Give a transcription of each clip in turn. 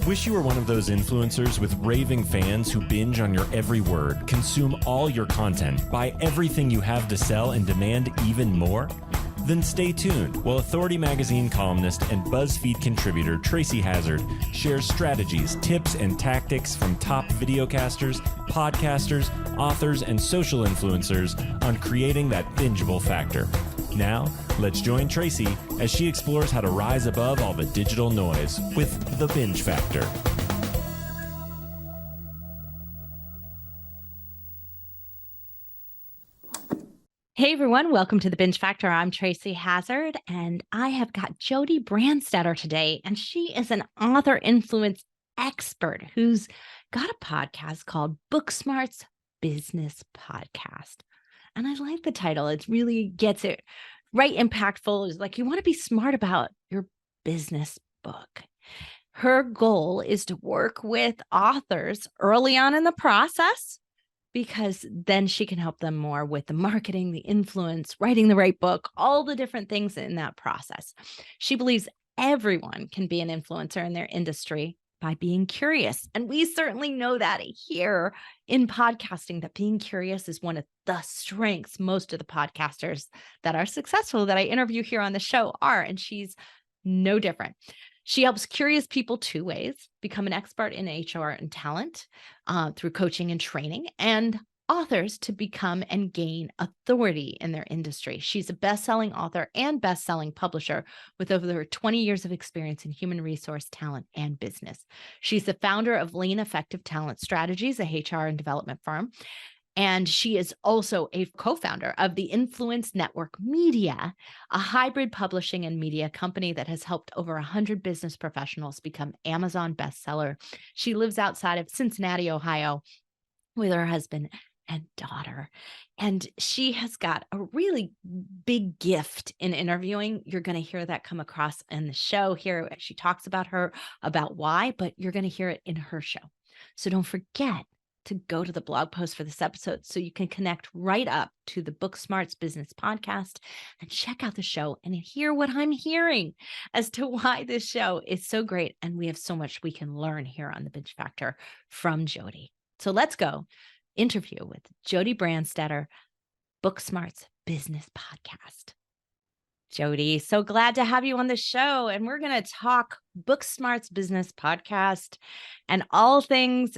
Wish you were one of those influencers with raving fans who binge on your every word, consume all your content, buy everything you have to sell, and demand even more? Then stay tuned while Authority Magazine columnist and BuzzFeed contributor Tracy Hazard shares strategies, tips, and tactics from top videocasters, podcasters, authors, and social influencers on creating that bingeable factor. Now, let's join Tracy as she explores how to rise above all the digital noise with the binge factor. Hey everyone, welcome to the Binge Factor. I'm Tracy Hazard, and I have got Jodi Brandstetter today, and she is an author influence expert who's got a podcast called Book Smart's Business Podcast. And I like the title. It really gets it right impactful. It's like you want to be smart about your business book. Her goal is to work with authors early on in the process, because then she can help them more with the marketing, the influence, writing the right book, all the different things in that process. She believes everyone can be an influencer in their industry by being curious. And we certainly know that here in podcasting, that being curious is one of the strengths most of the podcasters that are successful that I interview here on the show are, and she's no different. She helps curious people two ways: become an expert in HR and talent through coaching and training, and authors to become and gain authority in their industry. She's a best-selling author and best-selling publisher with over 20 years of experience in human resource, talent, and business. She's the founder of Lean Effective Talent Strategies, a HR and development firm. And she is also a co-founder of the Influence Network Media, a hybrid publishing and media company that has helped over 100 business professionals become Amazon bestseller. She lives outside of Cincinnati, Ohio, with her husband and daughter. And she has got a really big gift in interviewing. You're going to hear that come across in the show here. She talks about why, but you're going to hear it in her show. So don't forget to go to the blog post for this episode so you can connect right up to the Book Smart's Business Podcast and check out the show and hear what I'm hearing as to why this show is so great. And we have so much we can learn here on the Binge Factor from Jodi. So let's go interview with Jodi Brandstetter, Book Smart's Business Podcast. Jodi, so glad to have you on the show. And we're going to talk Book Smart's Business Podcast and all things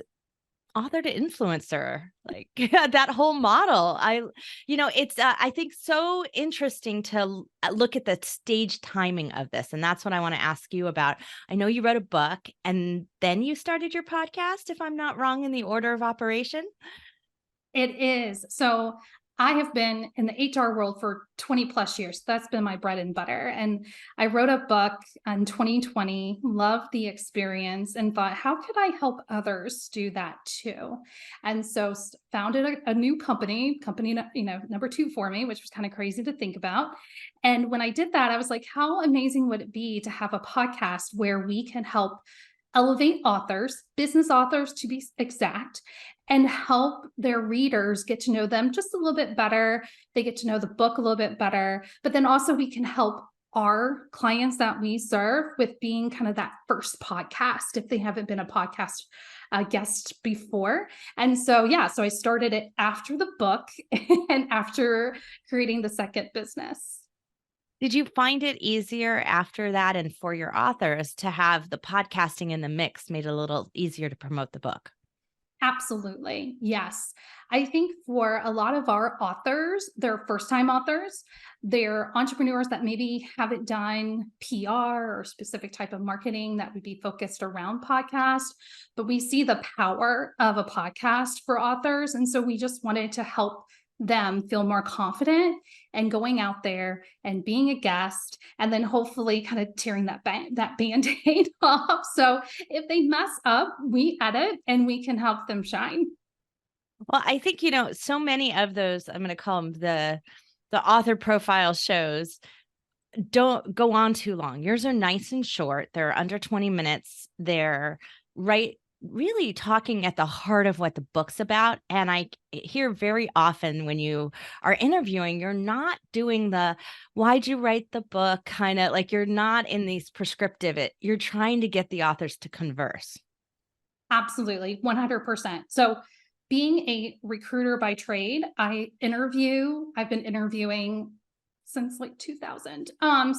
author to influencer, like that whole model. It's I think so interesting to look at the stage timing of this. And that's what I want to ask you about. I know you wrote a book and then you started your podcast, if I'm not wrong, in the order of operation. It is. So I have been in the HR world for 20 plus years. That's been my bread and butter. And I wrote a book in 2020, loved the experience, and thought, how could I help others do that too? And so founded a new company, number 2 for me, which was kind of crazy to think about. And when I did that, I was like, how amazing would it be to have a podcast where we can help elevate authors, business authors to be exact, and help their readers get to know them just a little bit better. They get to know the book a little bit better, but then also we can help our clients that we serve with being kind of that first podcast if they haven't been a podcast guest before. And so I started it after the book and after creating the second business. Did you find it easier after that, and for your authors, to have the podcasting in the mix made it a little easier to promote the book? Absolutely. Yes. I think for a lot of our authors, they're first-time authors, they're entrepreneurs that maybe haven't done PR or specific type of marketing that would be focused around podcast, but we see the power of a podcast for authors. And so we just wanted to help them feel more confident and going out there and being a guest, and then hopefully kind of tearing that Band-Aid off. So if they mess up, we edit and we can help them shine. Well, I think, so many of those, I'm going to call them the author profile shows, don't go on too long. Yours are nice and short. They're under 20 minutes. They're right really talking at the heart of what the book's about. And I hear very often when you are interviewing, you're not doing the why'd you write the book kind of like you're not in these prescriptive, you're trying to get the authors to converse. Absolutely, 100%. So being a recruiter by trade, I've been interviewing since like 2000.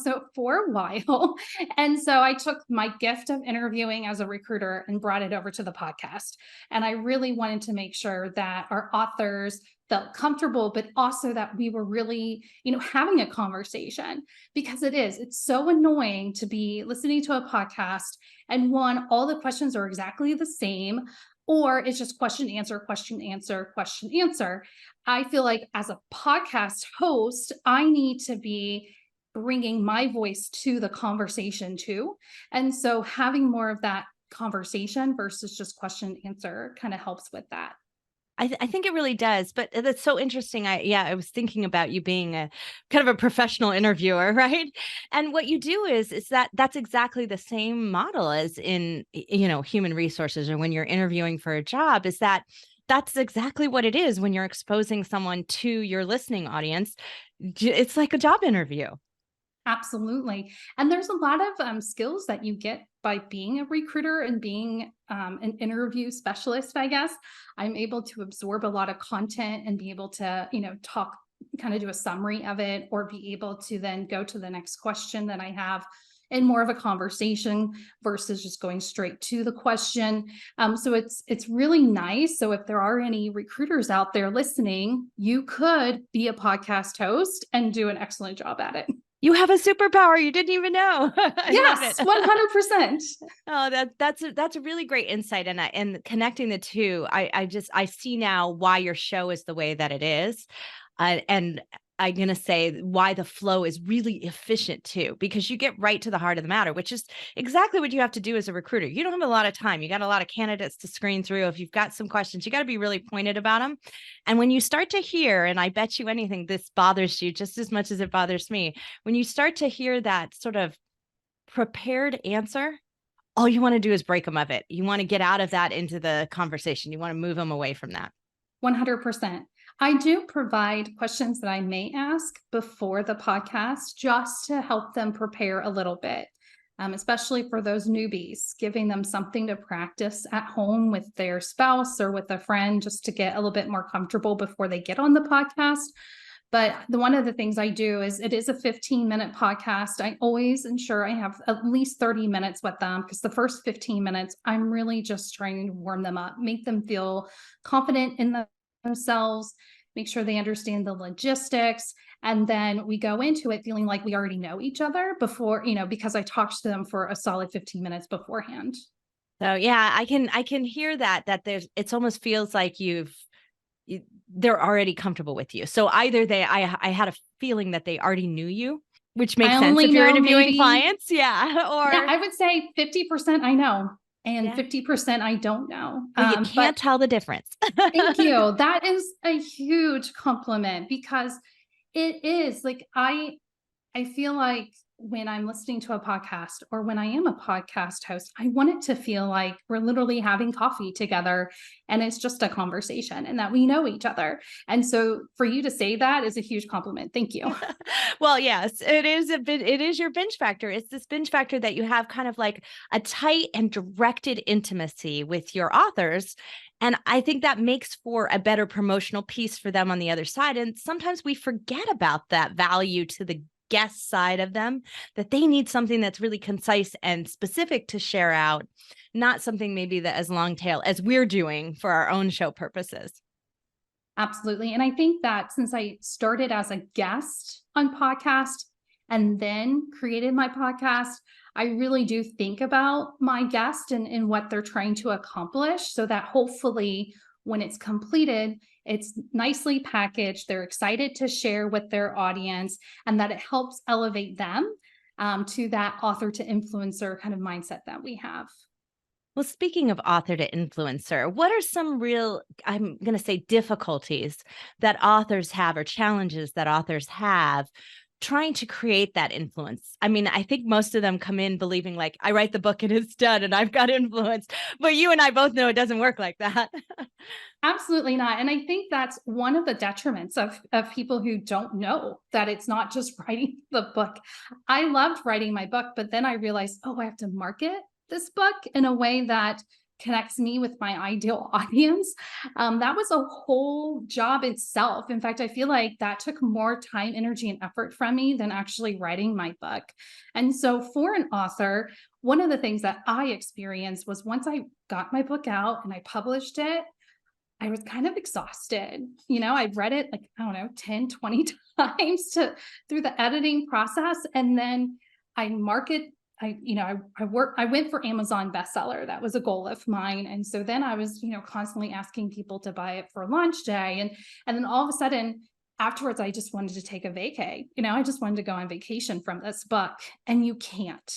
So for a while. And so I took my gift of interviewing as a recruiter and brought it over to the podcast. And I really wanted to make sure that our authors felt comfortable, but also that we were really, having a conversation, because it's so annoying to be listening to a podcast and all the questions are exactly the same, or it's just question, answer, question, answer, question, answer. I feel like as a podcast host, I need to be bringing my voice to the conversation too. And so having more of that conversation versus just question, answer kind of helps with that. I think it really does, but that's so interesting. I was thinking about you being a kind of a professional interviewer, right? And what you do is that's exactly the same model as in, human resources, or when you're interviewing for a job, that's exactly what it is when you're exposing someone to your listening audience. It's like a job interview. Absolutely. And there's a lot of skills that you get by being a recruiter and being an interview specialist, I guess. I'm able to absorb a lot of content and be able to, talk, kind of do a summary of it, or be able to then go to the next question that I have in more of a conversation versus just going straight to the question. So it's really nice. So if there are any recruiters out there listening, you could be a podcast host and do an excellent job at it. You have a superpower you didn't even know. Yes, 100%. Oh, that's a really great insight, and connecting the two, I see now why your show is the way that it is, and I'm gonna say why the flow is really efficient too, because you get right to the heart of the matter, which is exactly what you have to do as a recruiter. You don't have a lot of time. You got a lot of candidates to screen through. If you've got some questions, you got to be really pointed about them. And when you start to hear, and I bet you anything, this bothers you just as much as it bothers me, when you start to hear that sort of prepared answer, all you want to do is break them of it. You want to get out of that into the conversation. You want to move them away from that. 100%. I do provide questions that I may ask before the podcast just to help them prepare a little bit, especially for those newbies, giving them something to practice at home with their spouse or with a friend, just to get a little bit more comfortable before they get on the podcast. But one of the things I do is it is a 15-minute podcast. I always ensure I have at least 30 minutes with them, because the first 15 minutes, I'm really just trying to warm them up, make them feel confident in themselves, make sure they understand the logistics. And then we go into it feeling like we already know each other before, because I talked to them for a solid 15 minutes beforehand. So yeah, I can hear that it's almost feels like they're already comfortable with you. So either I had a feeling that they already knew you, which makes sense if you're interviewing clients. Yeah. Or yeah, I would say 50% I know and yeah. 50% I don't know. Well, you can't tell the difference. Thank you. That is a huge compliment, because it is like, I feel like when I'm listening to a podcast, or when I am a podcast host, I want it to feel like we're literally having coffee together and it's just a conversation and that we know each other. And so for you to say that is a huge compliment. Thank you. Well, yes, it is your binge factor. It's this binge factor that you have kind of like a tight and directed intimacy with your authors. And I think that makes for a better promotional piece for them on the other side. And sometimes we forget about that value to the guest side of them, that they need something that's really concise and specific to share out, not something maybe that as long tail as we're doing for our own show purposes. Absolutely. And I think that since I started as a guest on podcast and then created my podcast, I really do think about my guest and what they're trying to accomplish, so that hopefully when it's completed, it's nicely packaged, they're excited to share with their audience, and that it helps elevate them to that author to influencer kind of mindset that we have. Well, speaking of author to influencer, what are some real, I'm going to say, difficulties that authors have, or challenges that authors have trying to create that influence? I mean, I think most of them come in believing like, I write the book and it's done and I've got influence, but you and I both know it doesn't work like that. Absolutely not. And I think that's one of the detriments of people who don't know that it's not just writing the book. I loved writing my book, but then I realized, oh, I have to market this book in a way that connects me with my ideal audience. That was a whole job itself. In fact, I feel like that took more time, energy, and effort from me than actually writing my book. And so for an author, one of the things that I experienced was once I got my book out and I published it, I was kind of exhausted. I'd read it like, I don't know, 10, 20 times through the editing process. And then I market, I went for Amazon bestseller. That was a goal of mine. And so then I was, constantly asking people to buy it for launch day. And then all of a sudden afterwards, I just wanted to take a vacay. I just wanted to go on vacation from this book. And you can't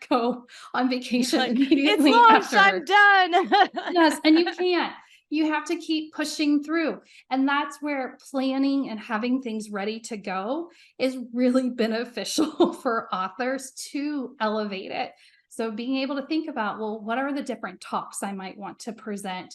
go on vacation Like, immediately it's launched, after. I'm done. Yes, and you can't. You have to keep pushing through. And that's where planning and having things ready to go is really beneficial for authors to elevate it. So being able to think about, well, what are the different talks I might want to present,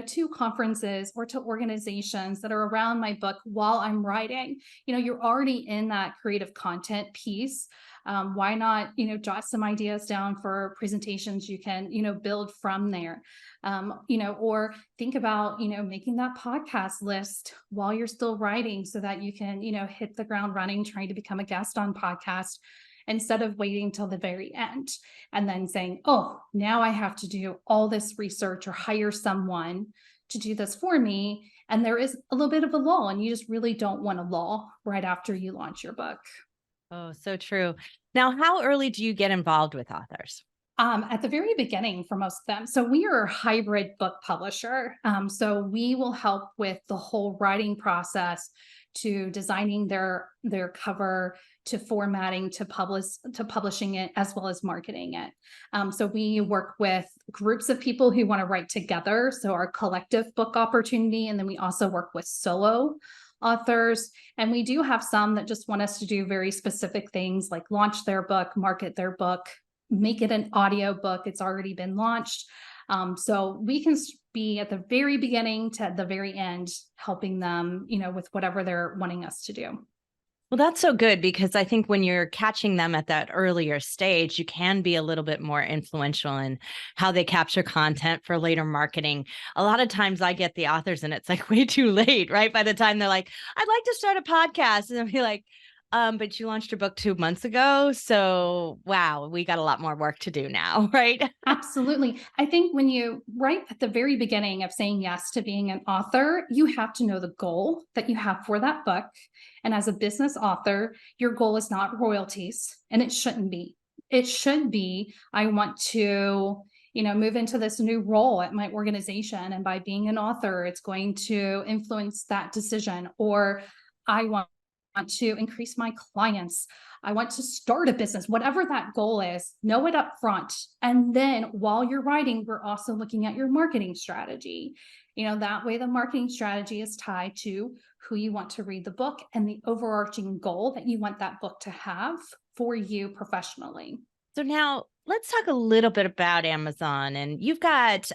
to conferences or to organizations that are around my book while I'm writing? You're already in that creative content piece. Why not, jot some ideas down for presentations you can, build from there, or think about, making that podcast list while you're still writing so that you can, hit the ground running, trying to become a guest on podcast instead of waiting till the very end and then saying, oh, now I have to do all this research or hire someone to do this for me. And there is a little bit of a lull, and you just really don't want a lull right after you launch your book. Oh, so true. Now, how early do you get involved with authors? At the very beginning for most of them. So we are a hybrid book publisher. So we will help with the whole writing process, to designing their cover, to formatting, to publishing it, as well as marketing it. So we work with groups of people who want to write together. So our collective book opportunity. And then we also work with solo authors. And we do have some that just want us to do very specific things like launch their book, market their book, make it an audio book. It's already been launched. So we can be at the very beginning to the very end, helping them, with whatever they're wanting us to do. Well, that's so good, because I think when you're catching them at that earlier stage, you can be a little bit more influential in how they capture content for later marketing. A lot of times I get the authors and it's like way too late, right? By the time they're like, I'd like to start a podcast. And I'll be like, but you launched your book 2 months ago. So, wow, we got a lot more work to do now, right? Absolutely. I think when you, right at the very beginning of saying yes to being an author, you have to know the goal that you have for that book. And as a business author, your goal is not royalties, and it shouldn't be. It should be, I want to, move into this new role at my organization. And by being an author, it's going to influence that decision. Or I want to increase my clients. I want to start a business, whatever that goal is, know it up front. And then while you're writing, we're also looking at your marketing strategy. That way the marketing strategy is tied to who you want to read the book and the overarching goal that you want that book to have for you professionally. So now let's talk a little bit about Amazon. And you've got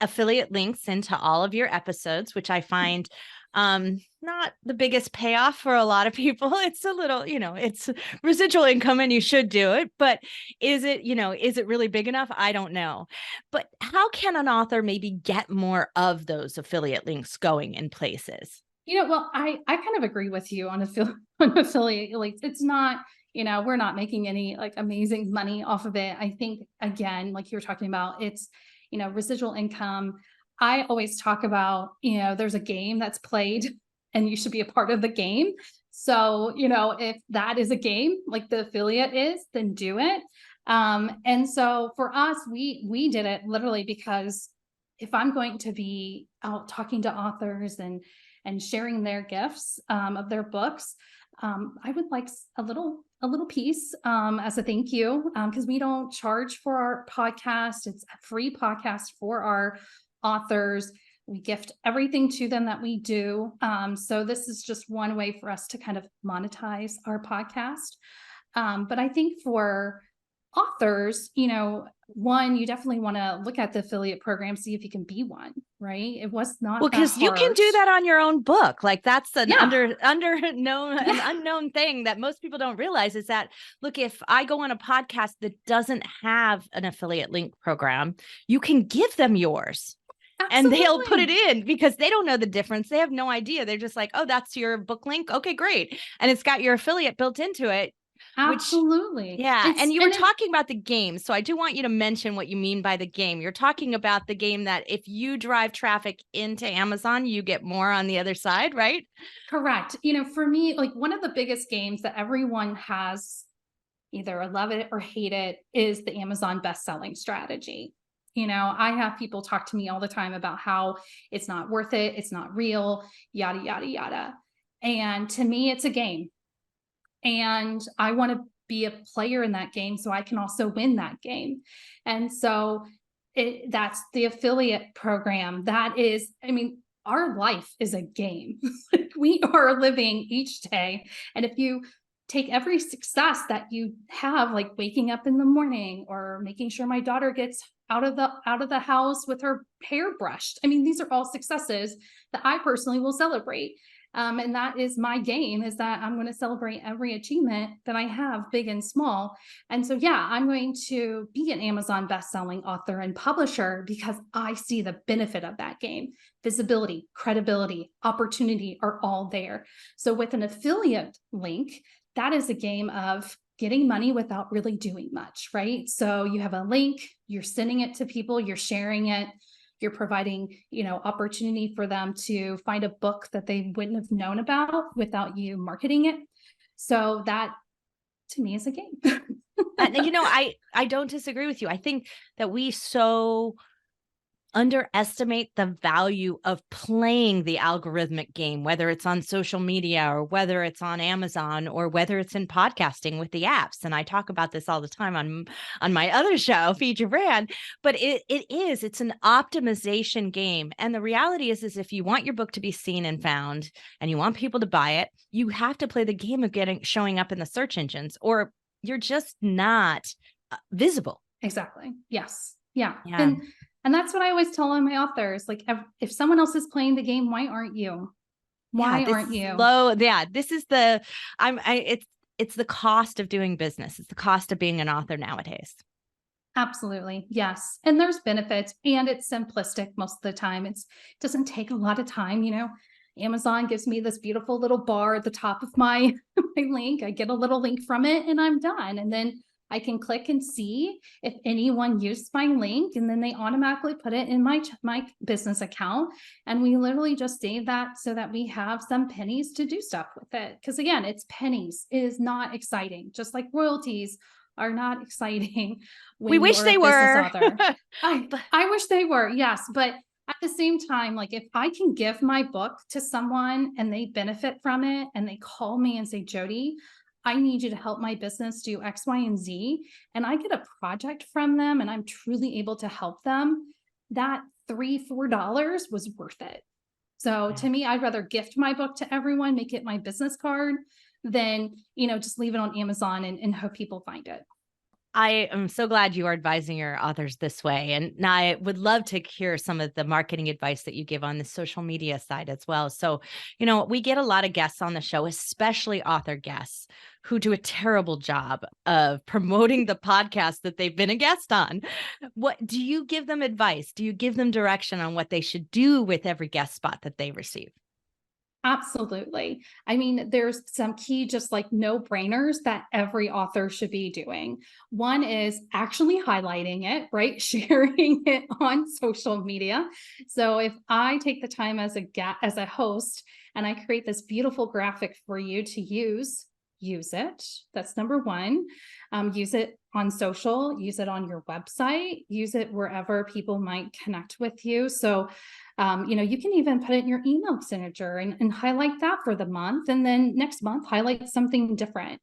affiliate links into all of your episodes, which I find not the biggest payoff for a lot of people. It's a little, it's residual income and you should do it, but is it really big enough? I don't know. But how can an author maybe get more of those affiliate links going in places? Well, I kind of agree with you on affiliate links. It's not, we're not making any like amazing money off of it. I think, again, like you were talking about, it's, residual income. I always talk about, there's a game that's played and you should be a part of the game. So, if that is a game like the affiliate is, then do it. And so for us, we did it literally because if I'm going to be out talking to authors and sharing their gifts of their books, I would like a little piece as a thank you, because we don't charge for our podcast. It's a free podcast for our authors. We gift everything to them that we do. So this is just one way for us to kind of monetize our podcast. But I think for authors, one, you definitely want to look at the affiliate program, see if you can be one, right? It was not Well, that because you can hard. do that on your own book. Like that's an Yeah. an unknown thing that most people don't realize is that, look, if I go on a podcast that doesn't have an affiliate link program, you can give them yours. And they'll put it Absolutely. in because they don't know the difference. They have no idea. They're just like, oh, that's your book link. Okay, great. And it's got your affiliate built into it, which, Absolutely. yeah. And you were talking about the game. So I do want you to mention what you mean by the game. You're talking about the game that if you drive traffic into Amazon, you get more on the other side, right? Correct. For me, like one of the biggest games that everyone has, either love it or hate it, is the Amazon best-selling strategy. I have people talk to me all the time about how it's not worth it, it's not real, yada, yada, yada. And to me, it's a game. And I want to be a player in that game so I can also win that game. And so that's the affiliate program. That is, our life is a game. We are living each day. And if you take every success that you have, like waking up in the morning or making sure my daughter gets out of the house with her hair brushed. These are all successes that I personally will celebrate. And that is my game, is that I'm going to celebrate every achievement that I have, big and small. And so, yeah, I'm going to be an Amazon bestselling author and publisher because I see the benefit of that game. Visibility, credibility, opportunity are all there. So with an affiliate link, that is a game of getting money without really doing much, right? So you have a link, you're sending it to people, you're sharing it, you're providing, opportunity for them to find a book that they wouldn't have known about without you marketing it. So that to me is a game. I don't disagree with you. I think that we so underestimate the value of playing the algorithmic game, whether it's on social media or whether it's on Amazon or whether it's in podcasting with the apps. And I talk about this all the time on my other show, Feed Your Brand, but it's an optimization game. And the reality is if you want your book to be seen and found and you want people to buy it, you have to play the game of showing up in the search engines, or you're just not visible. Exactly. Yes. Yeah. Yeah. And that's what I always tell all my authors. Like, if someone else is playing the game, why aren't you? Why aren't you? This is it's the cost of doing business. It's the cost of being an author nowadays. Absolutely. Yes. And there's benefits, and it's simplistic most of the time. It doesn't take a lot of time. Amazon gives me this beautiful little bar at the top of my link. I get a little link from it and I'm done. And then I can click and see if anyone used my link, and then they automatically put it in my business account. And we literally just save that so that we have some pennies to do stuff with it. Because again, it's pennies. It is not exciting. Just like royalties are not exciting. We wish they were. I wish they were. Yes. But at the same time, like if I can give my book to someone and they benefit from it and they call me and say, Jodi, I need you to help my business do X, Y, and Z, and I get a project from them and I'm truly able to help them, that $3-4 was worth it. So to me, I'd rather gift my book to everyone, make it my business card, than, just leave it on Amazon and hope people find it. I am so glad you are advising your authors this way. And I would love to hear some of the marketing advice that you give on the social media side as well. So, we get a lot of guests on the show, especially author guests, who do a terrible job of promoting the podcast that they've been a guest on. What do you give them advice? Do you give them direction on what they should do with every guest spot that they receive? Absolutely. There's some key, just like no-brainers that every author should be doing. One is actually highlighting it, right? Sharing it on social media. So if I take the time as a host and I create this beautiful graphic for you to use it. That's number one. Use it on social, use it on your website, use it wherever people might connect with you. So, you can even put it in your email signature and highlight that for the month. And then next month, highlight something different.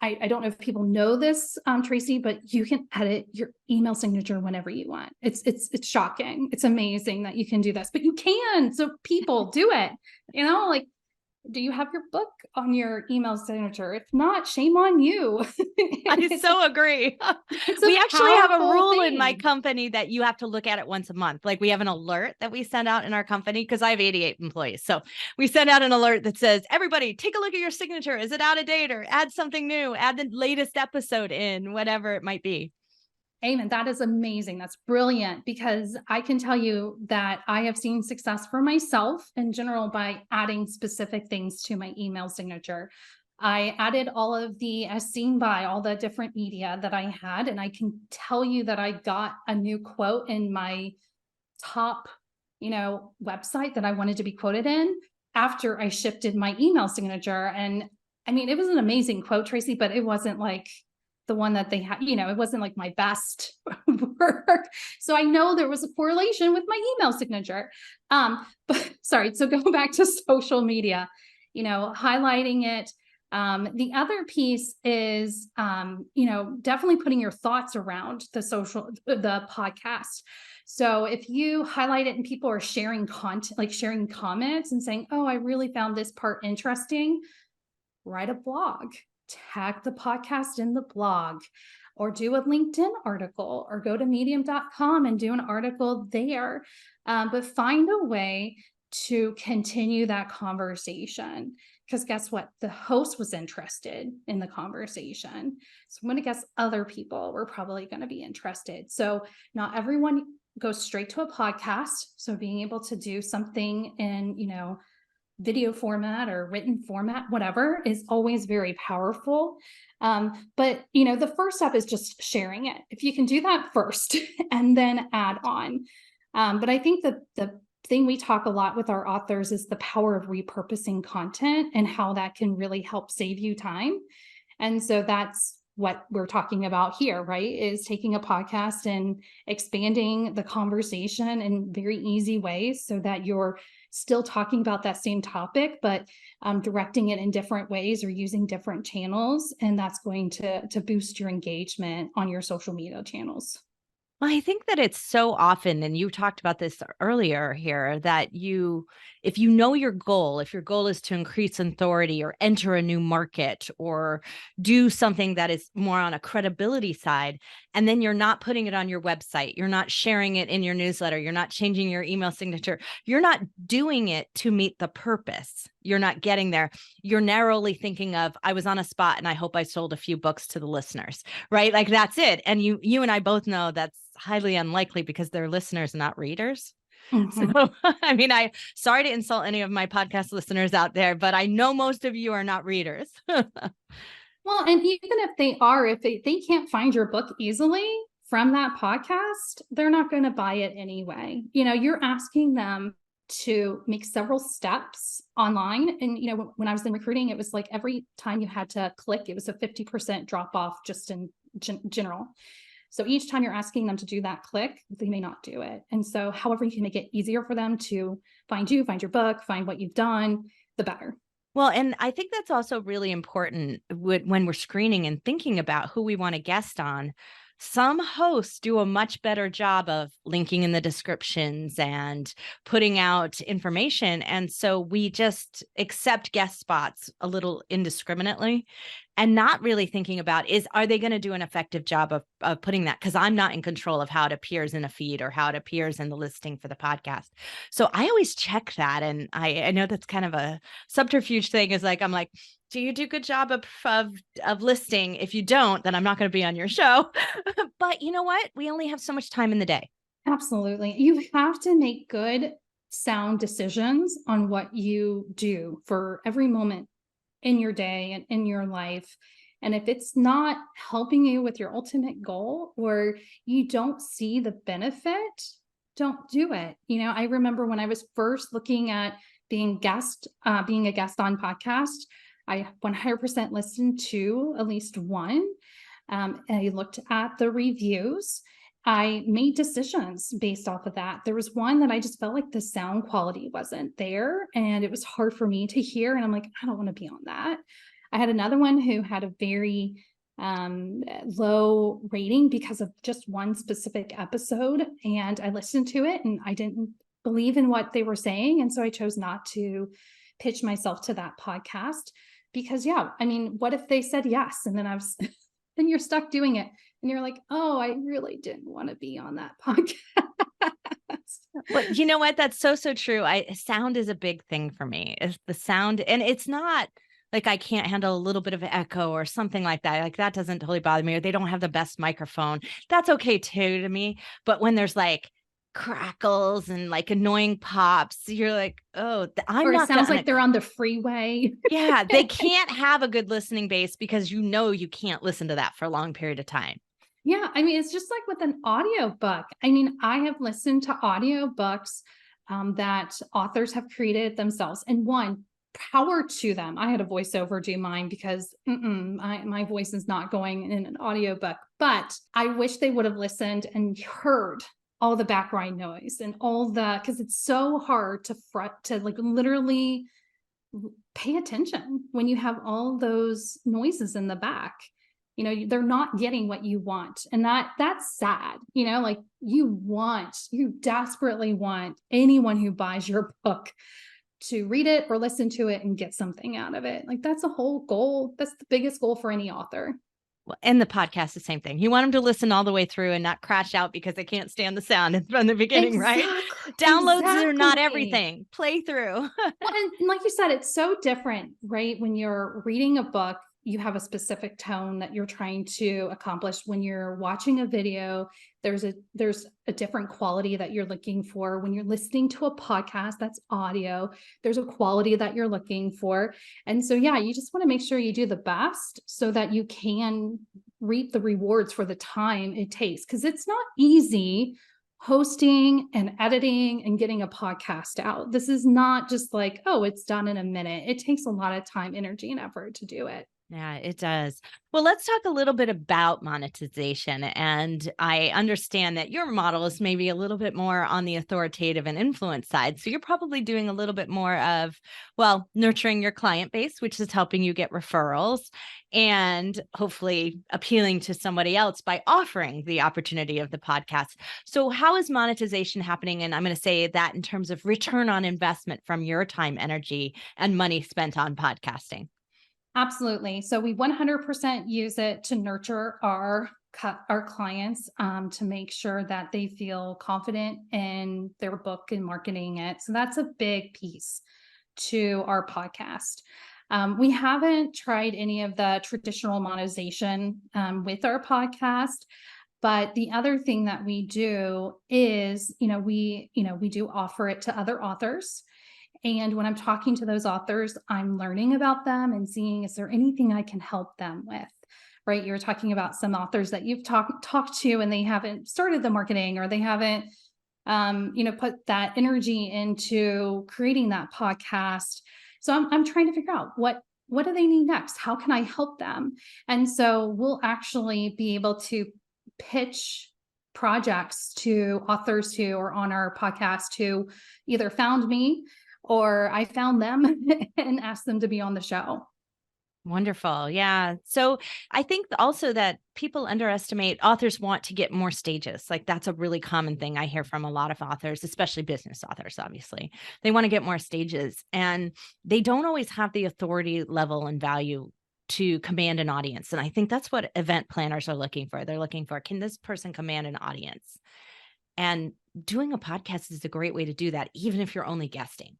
I don't know if people know this, Tracy, but you can edit your email signature whenever you want. It's shocking. It's amazing that you can do this, but you can. So people do it, like, do you have your book on your email signature? If not, shame on you. I so agree. We actually have a rule in my company that you have to look at it once a month. Like, we have an alert that we send out in our company because I have 88 employees. So we send out an alert that says, everybody, take a look at your signature. Is it out of date, or add something new, add the latest episode in, whatever it might be. Amen. That is amazing. That's brilliant, because I can tell you that I have seen success for myself in general by adding specific things to my email signature. I added all of the as seen by all the different media that I had, and I can tell you that I got a new quote in my top, website that I wanted to be quoted in after I shifted my email signature. And I mean, it was an amazing quote, Tracy, but it wasn't like the one that they had, it wasn't like my best work. So I know there was a correlation with my email signature. But sorry, so go back to social media, highlighting it. The other piece is, definitely putting your thoughts around the podcast. So if you highlight it and people are sharing content, like sharing comments and saying, oh, I really found this part interesting, write a blog. Tag the podcast in the blog, or do a LinkedIn article, or go to medium.com and do an article there. But find a way to continue that conversation, because guess what? The host was interested in the conversation. So I'm going to guess other people were probably going to be interested. So not everyone goes straight to a podcast. So being able to do something in, video format or written format, whatever, is always very powerful. But the first step is just sharing it. If you can do that first and then add on. But I think the thing we talk a lot with our authors is the power of repurposing content and how that can really help save you time. And so that's what we're talking about here, right? Is taking a podcast and expanding the conversation in very easy ways so that you're still talking about that same topic, but directing it in different ways or using different channels. And that's going to boost your engagement on your social media channels. Well, I think that it's so often, and you talked about this earlier here, that if you know your goal, if your goal is to increase authority or enter a new market or do something that is more on a credibility side, and then you're not putting it on your website, you're not sharing it in your newsletter, you're not changing your email signature, you're not doing it to meet the purpose. You're not getting there. You're narrowly thinking of, I was on a spot and I hope I sold a few books to the listeners, right? Like, that's it. And you and I both know that's highly unlikely because they're listeners, not readers. Mm-hmm. So, I mean, sorry to insult any of my podcast listeners out there, but I know most of you are not readers. Well, and even if they are, if they can't find your book easily from that podcast, they're not going to buy it anyway. You're asking them to make several steps online. And, when I was in recruiting, it was like every time you had to click, it was a 50% drop off just in general. So each time you're asking them to do that click, they may not do it. And so however you can make it easier for them to find you, find your book, find what you've done, the better. Well, and I think that's also really important when we're screening and thinking about who we want to guest on. Some hosts do a much better job of linking in the descriptions and putting out information. And so we just accept guest spots a little indiscriminately and not really thinking about are they going to do an effective job of putting that? Because I'm not in control of how it appears in a feed or how it appears in the listing for the podcast. So I always check that. And I know that's kind of a subterfuge thing, is like, I'm like, do you do a good job of listing? If you don't, then I'm not going to be on your show. But you know what? We only have so much time in the day. Absolutely. You have to make good, sound decisions on what you do for every moment in your day and in your life. And if it's not helping you with your ultimate goal, or you don't see the benefit, don't do it. I remember when I was first looking at being a guest on podcast, I 100% listened to at least one. I looked at the reviews. I made decisions based off of that. There was one that I just felt like the sound quality wasn't there and it was hard for me to hear. And I'm like, I don't want to be on that. I had another one who had a very low rating because of just one specific episode. And I listened to it and I didn't believe in what they were saying. And so I chose not to pitch myself to that podcast because, yeah, I mean, what if they said yes? And then then you're stuck doing it. And you're like, oh, I really didn't want to be on that podcast. But you know what? That's so true. Sound is a big thing for me. Is the sound, and it's not like I can't handle a little bit of echo or something like that. Like that doesn't totally bother me, or they don't have the best microphone. That's okay too to me. But when there's like crackles and like annoying pops, you're like, oh, I'm or not. It sounds like they're on the freeway. Yeah, they can't have a good listening base because you know you can't listen to that for a long period of time. Yeah, I mean, it's just like with an audiobook. I mean, I have listened to audiobooks that authors have created themselves, and one, power to them. I had a voiceover do mine because my voice is not going in an audiobook, but I wish they would have listened and heard all the background noise and all because it's so hard to like literally pay attention when you have all those noises in the back. You know, they're not getting what you want. And that's sad. You know, like you desperately want anyone who buys your book to read it or listen to it and get something out of it. Like that's a whole goal. That's the biggest goal for any author. And the podcast, the same thing. You want them to listen all the way through and not crash out because they can't stand the sound from the beginning, right? Downloads are not everything. Play through. Well, and like you said, it's so different, right? When you're reading a book, you have a specific tone that you're trying to accomplish. When you're watching a video, there's a different quality that you're looking for. When you're listening to a podcast, that's audio, there's a quality that you're looking for. And so, yeah, you just want to make sure you do the best so that you can reap the rewards for the time it takes. Because it's not easy hosting and editing and getting a podcast out. This is not just like, oh, it's done in a minute. It takes a lot of time, energy, and effort to do it. Yeah, it does. Well, let's talk a little bit about monetization. And I understand that your model is maybe a little bit more on the authoritative and influence side. So you're probably doing a little bit more of, well, nurturing your client base, which is helping you get referrals and hopefully appealing to somebody else by offering the opportunity of the podcast. So how is monetization happening? And I'm going to say that in terms of return on investment from your time, energy, and money spent on podcasting. Absolutely. So we 100% use it to nurture our clients, to make sure that they feel confident in their book and marketing it. So that's a big piece to our podcast. We haven't tried any of the traditional monetization with our podcast. But the other thing that we do is, we do offer it to other authors. And when I'm talking to those authors, I'm learning about them and seeing, is there anything I can help them with? Right? You're talking about some authors that you've talked to and they haven't started the marketing, or they haven't, put that energy into creating that podcast. So I'm trying to figure out what do they need next? How can I help them? And so we'll actually be able to pitch projects to authors who are on our podcast who either found me or I found them and asked them to be on the show. Wonderful. Yeah. So I think also that people underestimate authors want to get more stages. Like that's a really common thing I hear from a lot of authors, especially business authors, obviously. They want to get more stages and they don't always have the authority level and value to command an audience. And I think that's what event planners are looking for. They're looking for, can this person command an audience? And doing a podcast is a great way to do that, even if you're only guesting.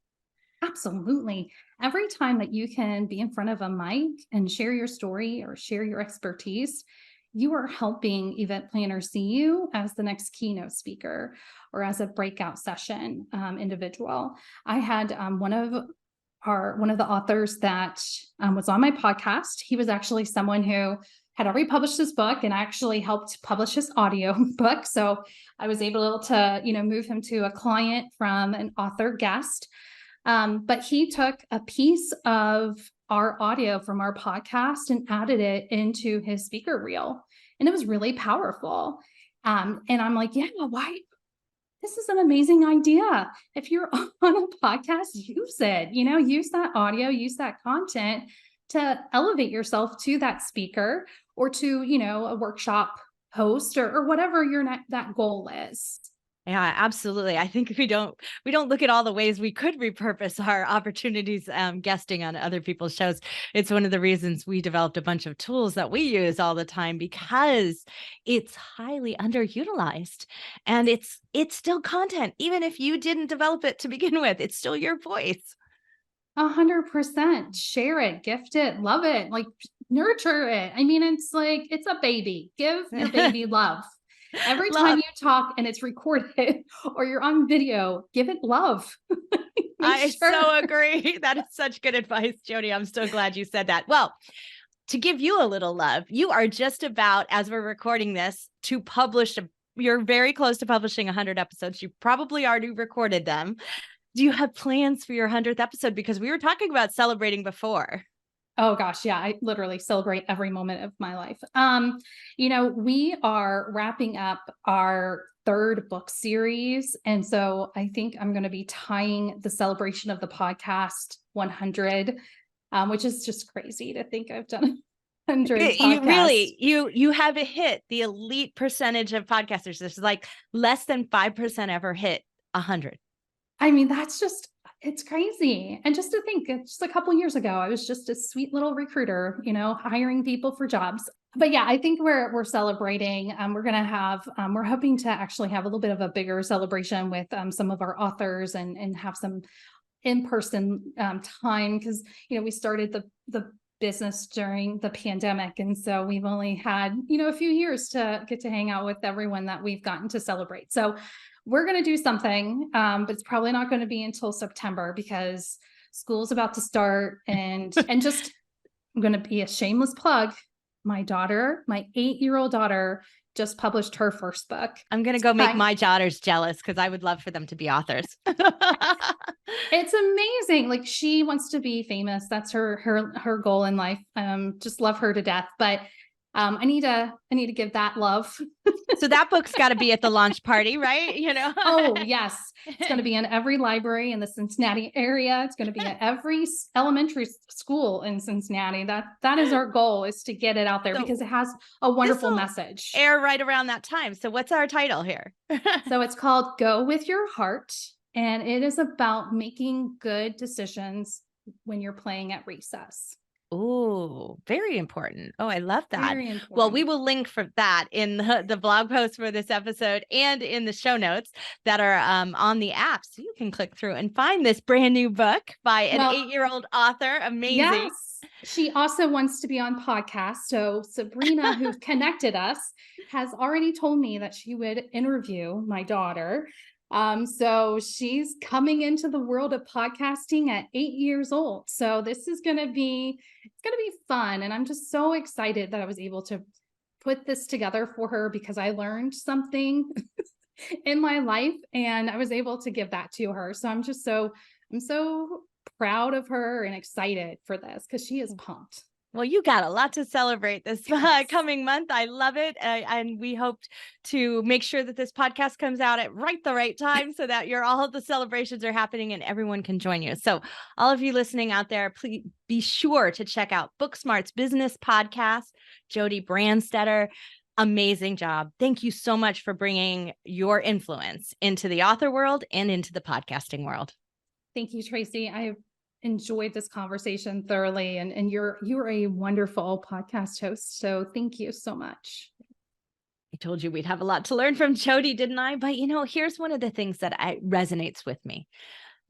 Absolutely. Every time that you can be in front of a mic and share your story or share your expertise, you are helping event planners see you as the next keynote speaker or as a breakout session individual. I had one of the authors that was on my podcast. He was actually someone who had already published his book and actually helped publish his audio book. So I was able to, move him to a client from an author guest. But he took a piece of our audio from our podcast and added it into his speaker reel. And it was really powerful. And I'm like, yeah, why? This is an amazing idea. If you're on a podcast, use it, use that audio, use that content to elevate yourself to that speaker or to, a workshop host or whatever that goal is. Yeah, absolutely. I think we don't look at all the ways we could repurpose our opportunities guesting on other people's shows. It's one of the reasons we developed a bunch of tools that we use all the time, because it's highly underutilized, and it's still content. Even if you didn't develop it to begin with, it's still your voice. 100%. Share it, gift it, love it, like nurture it. I mean, it's like, it's a baby. Give your baby love. Every time you talk and it's recorded or you're on video, give it love. I so agree. That is such good advice, Jodi. I'm so glad you said that. Well, to give you a little love, you are just about, as we're recording this, to publish. You're very close to publishing 100 episodes. You probably already recorded them. Do you have plans for your 100th episode? Because we were talking about celebrating before. Oh gosh, yeah, I literally celebrate every moment of my life. We are wrapping up our third book series. And so I think I'm going to be tying the celebration of the podcast 100, which is just crazy to think I've done 100 podcasts. You have hit the elite percentage of podcasters. There's like less than 5% ever hit 100. I mean, it's crazy. And just to think, just a couple years ago, I was just a sweet little recruiter, hiring people for jobs. But yeah, I think we're celebrating. We're hoping to actually have a little bit of a bigger celebration with some of our authors and have some in-person time, because we started the business during the pandemic, and so we've only had a few years to get to hang out with everyone that we've gotten to celebrate. So we're going to do something, but it's probably not going to be until September, because school's about to start. And just, I'm going to be a shameless plug. My 8-year-old daughter, just published her first bok. I'm going to go make my daughters jealous, because I would love for them to be authors. It's amazing. Like, she wants to be famous. That's her goal in life. Just love her to death. But I need to give that love. So that book's got to be at the launch party, right? Oh yes. It's going to be in every library in the Cincinnati area. It's going to be at every elementary school in Cincinnati. That is our goal, is to get it out there, because it has a wonderful message. Air right around that time. So what's our title here? So it's called Go With Your Heart. And it is about making good decisions when you're playing at recess. Oh, very important. Oh, I love that. Well, we will link for that in the blog post for this episode and in the show notes that are on the app. So you can click through and find this brand new book by an 8-year-old author. Amazing. Yes. She also wants to be on podcast. So Sabrina, who connected us, has already told me that she would interview my daughter. So she's coming into the world of podcasting at 8 years old. So this is going to be fun. And I'm just so excited that I was able to put this together for her, because I learned something in my life and I was able to give that to her. So I'm so proud of her and excited for this, because she is pumped. Well, you got a lot to celebrate this coming month. I love it. And we hope to make sure that this podcast comes out at the right time, so that all of the celebrations are happening and everyone can join you. So all of you listening out there, please be sure to check out Booksmart's business podcast. Jodi Brandstetter, amazing job. Thank you so much for bringing your influence into the author world and into the podcasting world. Thank you, Tracy. I have enjoyed this conversation thoroughly, and you're a wonderful podcast host. So thank you so much. I told you we'd have a lot to learn from Jodi, didn't I? But here's one of the things that resonates with me.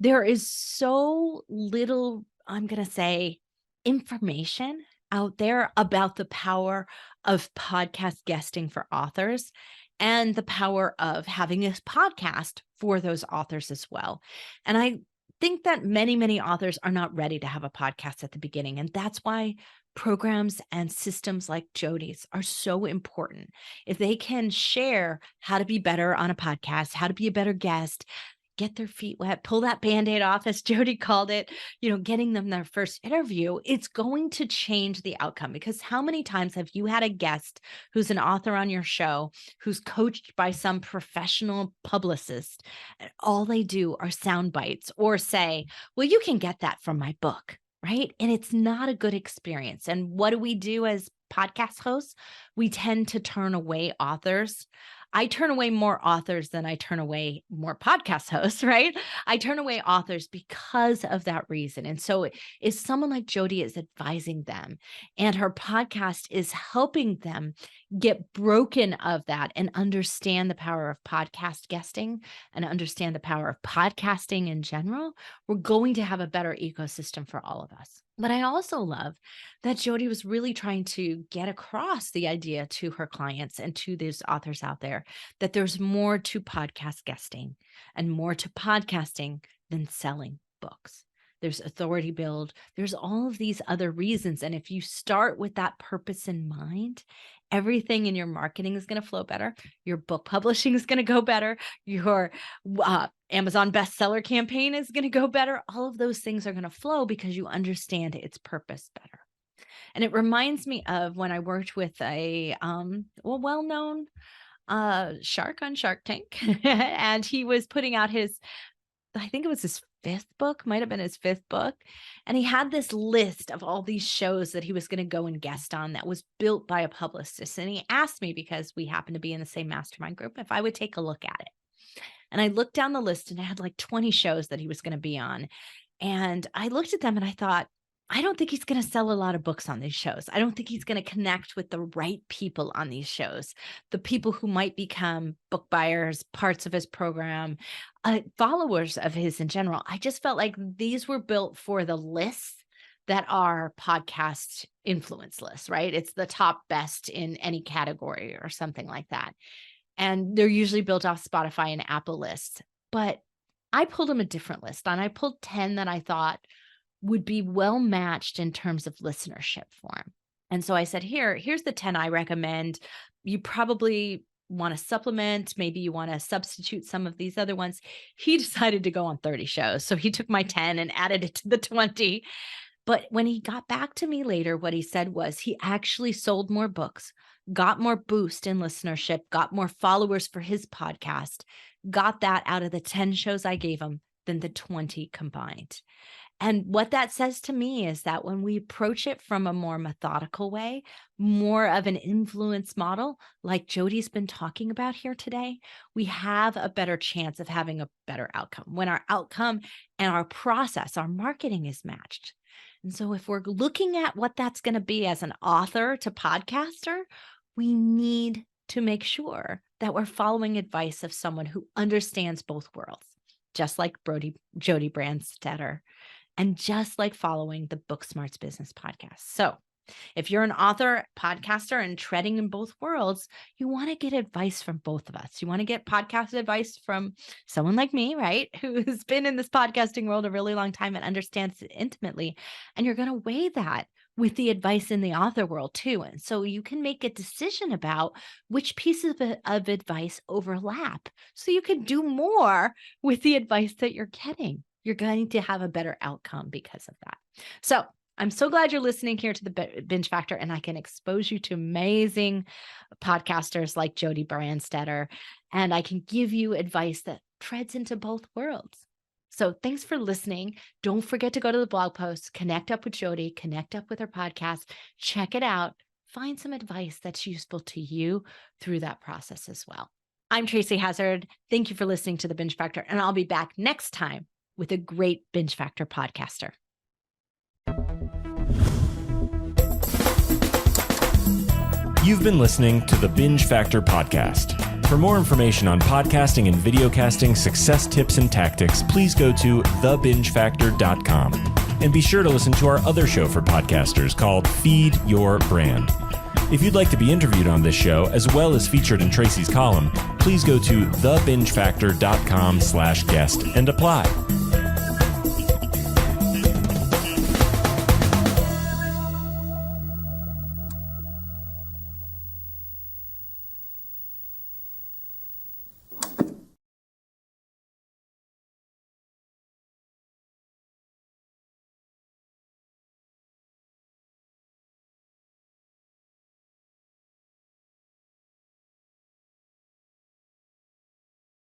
There is so little, I'm going to say, information out there about the power of podcast guesting for authors and the power of having a podcast for those authors as well. And I think that many authors are not ready to have a podcast at the beginning. And that's why programs and systems like Jodi's are so important. If they can share how to be better on a podcast, how to be a better guest, get their feet wet, pull that Band-Aid off, as Jodi called it, getting them their first interview, it's going to change the outcome. Because how many times have you had a guest who's an author on your show, who's coached by some professional publicist, and all they do are sound bites or say, well, you can get that from my book. right? And it's not a good experience. And what do we do as podcast hosts? We tend to turn away authors. I turn away more authors than I turn away more podcast hosts, right? I turn away authors because of that reason. And so if someone like Jodi is advising them and her podcast is helping them get broken of that and understand the power of podcast guesting and understand the power of podcasting in general, we're going to have a better ecosystem for all of us. But I also love that Jodi was really trying to get across the idea to her clients and to these authors out there that there's more to podcast guesting and more to podcasting than selling books. There's authority build. There's all of these other reasons. And if you start with that purpose in mind, everything in your marketing is going to flow better. Your book publishing is going to go better. Your Amazon bestseller campaign is going to go better. All of those things are going to flow because you understand its purpose better. And it reminds me of when I worked with a well-known shark on Shark Tank, and he was putting out I think it was his fifth book, might have been his fifth book. And he had this list of all these shows that he was going to go and guest on that was built by a publicist. And he asked me, because we happen to be in the same mastermind group, if I would take a look at it. And I looked down the list and I had like 20 shows that he was going to be on. And I looked at them and I thought, I don't think he's going to sell a lot of books on these shows. I don't think he's going to connect with the right people on these shows, the people who might become book buyers, parts of his program, followers of his in general. I just felt like these were built for the lists that are podcast influence lists, right? It's the top best in any category or something like that. And they're usually built off Spotify and Apple lists. But I pulled him a different list, and I pulled 10 that I thought would be well matched in terms of listenership for him. And so I said, here's the 10 I recommend. You probably want to supplement. Maybe you want to substitute some of these other ones. He decided to go on 30 shows. So he took my 10 and added it to the 20. But when he got back to me later, what he said was he actually sold more books, got more boost in listenership, got more followers for his podcast, got that out of the 10 shows I gave him than the 20 combined. And what that says to me is that when we approach it from a more methodical way, more of an influence model, like Jodi's been talking about here today, we have a better chance of having a better outcome when our outcome and our process, our marketing is matched. And so if we're looking at what that's going to be as an author to podcaster, we need to make sure that we're following advice of someone who understands both worlds, just like Jodi Brandstetter. And just like following the Book Smarts Business podcast. So if you're an author, podcaster, and treading in both worlds, you want to get advice from both of us. You want to get podcast advice from someone like me, right? Who's been in this podcasting world a really long time and understands it intimately. And you're going to weigh that with the advice in the author world too. And so you can make a decision about which pieces of advice overlap. So you can do more with the advice that you're getting. You're going to have a better outcome because of that. So I'm so glad you're listening here to the Binge Factor, and I can expose you to amazing podcasters like Jodi Brandstetter, and I can give you advice that treads into both worlds. So thanks for listening. Don't forget to go to the blog post, connect up with Jodi, connect up with her podcast, check it out, find some advice that's useful to you through that process as well. I'm Tracy Hazard. Thank you for listening to the Binge Factor, and I'll be back next time with a great Binge Factor podcaster. You've been listening to the Binge Factor podcast. For more information on podcasting and videocasting success tips and tactics, please go to thebingefactor.com. And be sure to listen to our other show for podcasters called Feed Your Brand. If you'd like to be interviewed on this show, as well as featured in Tracy's column, please go to thebingefactor.com/guest and apply.